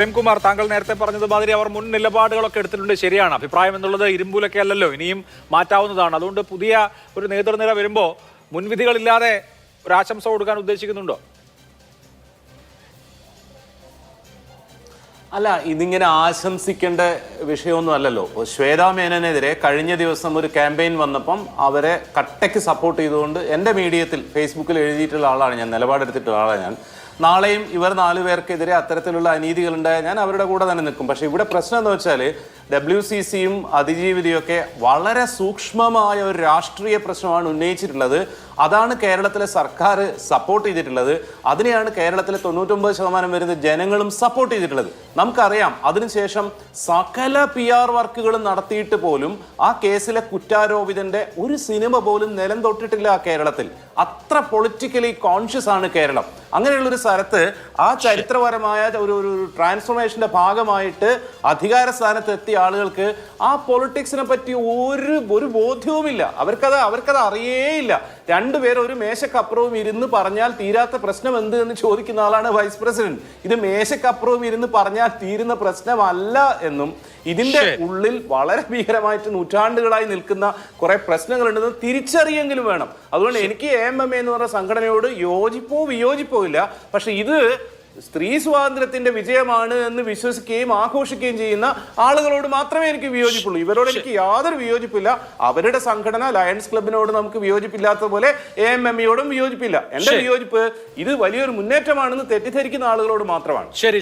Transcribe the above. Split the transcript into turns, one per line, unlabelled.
പ്രേംകുമാർ, താങ്കൾ നേരത്തെ പറഞ്ഞതുമാതിരി അവർ മുൻ നിലപാടുകളൊക്കെ എടുത്തിട്ടുണ്ട്. ശരിയാണ്. അഭിപ്രായം എന്നുള്ളത് ഇരുമ്പൂലൊക്കെ അല്ലല്ലോ, ഇനിയും മാറ്റാവുന്നതാണ്. അതുകൊണ്ട് പുതിയ ഒരു നേതൃനിര വരുമ്പോൾ മുൻവിധികളില്ലാതെ ഒരു ആശംസ കൊടുക്കാൻ ഉദ്ദേശിക്കുന്നുണ്ടോ?
അല്ല, ഇതിങ്ങനെ ആശംസിക്കേണ്ട വിഷയമൊന്നും അല്ലല്ലോ. ശ്വേതാ മേനനെതിരെ കഴിഞ്ഞ ദിവസം ഒരു ക്യാമ്പയിൻ വന്നപ്പം അവരെ കട്ടയ്ക്ക് സപ്പോർട്ട് ചെയ്തുകൊണ്ട് എൻ്റെ മീഡിയത്തിൽ ഫേസ്ബുക്കിൽ എഴുതിയിട്ടുള്ള ആളാണ് ഞാൻ, നിലപാടെടുത്തിട്ടുള്ള ആളാണ് ഞാൻ. നാളെയും ഇവർ 4 പേർക്കെതിരെ അത്തരത്തിലുള്ള അനീതികളുണ്ടായാൽ ഞാൻ അവരുടെ കൂടെ തന്നെ നിൽക്കും. പക്ഷേ ഇവിടെ പ്രശ്നം എന്ന് വെച്ചാൽ WCCയും അതിജീവിതയൊക്കെ വളരെ സൂക്ഷ്മമായ ഒരു രാഷ്ട്രീയ പ്രശ്നമാണ് ഉന്നയിച്ചിട്ടുള്ളത്. അതാണ് കേരളത്തിലെ സർക്കാർ സപ്പോർട്ട് ചെയ്തിട്ടുള്ളത്. അതിനെയാണ് കേരളത്തിലെ 99% വരുന്ന ജനങ്ങളും സപ്പോർട്ട് ചെയ്തിട്ടുള്ളത്. നമുക്കറിയാം, അതിനുശേഷം സകല PR വർക്കുകളും നടത്തിയിട്ട് പോലും ആ കേസിലെ കുറ്റാരോപിതന്റെ ഒരു സിനിമ പോലും നിലം തൊട്ടിട്ടില്ല കേരളത്തിൽ. അത്ര പൊളിറ്റിക്കലി കോൺഷ്യസ് ആണ് കേരളം. അങ്ങനെയുള്ളൊരു സ്ഥലത്ത് ആ ചരിത്രപരമായ ഒരു ട്രാൻസ്ഫോർമേഷന്റെ ഭാഗമായിട്ട് അധികാര സ്ഥാനത്ത് എത്തിയ ആളുകൾക്ക് ആ പൊളിറ്റിക്സിനെ പറ്റി ഒരു ബോധ്യവുമില്ല. അവർക്കത് അറിയേയില്ല. 2 പേർ ഒരു മേശക്കപ്പുറവും ഇരുന്ന് പറഞ്ഞാൽ തീരാത്ത പ്രശ്നം എന്ത് എന്ന് ചോദിക്കുന്ന ആളാണ് വൈസ് പ്രസിഡന്റ്. ഇത് മേശക്കപ്പുറവും ഇരുന്ന് പറഞ്ഞാൽ തീരുന്ന പ്രശ്നമല്ല എന്നും ഇതിന്റെ ഉള്ളിൽ വളരെ ഭീകരമായിട്ട് നൂറ്റാണ്ടുകളായി നിൽക്കുന്ന കുറെ പ്രശ്നങ്ങളുണ്ടെന്ന് തിരിച്ചറിയെങ്കിലും വേണം. അതുകൊണ്ട് എനിക്ക് AMMA എന്ന് പറഞ്ഞ സംഘടനയോട് യോജിപ്പോ വിയോജിപ്പോ ഇല്ല. പക്ഷെ ഇത് സ്ത്രീ സ്വാതന്ത്ര്യത്തിന്റെ വിജയമാണ് എന്ന് വിശ്വസിക്കുകയും ആഘോഷിക്കുകയും ചെയ്യുന്ന ആളുകളോട് മാത്രമേ എനിക്ക് വിയോജിപ്പുള്ളൂ. ഇവരോട് എനിക്ക് യാതൊരു വിയോജിപ്പില്ല. അവരുടെ സംഘടന ലയൺസ് ക്ലബിനോട് നമുക്ക് വിയോജിപ്പില്ലാത്ത പോലെ AMMയോടും വിയോജിപ്പില്ല. എന്റെ വിയോജിപ്പ് ഇത് വലിയൊരു മുന്നേറ്റമാണെന്ന് തെറ്റിദ്ധരിക്കുന്ന ആളുകളോട് മാത്രമാണ്.
ശരി.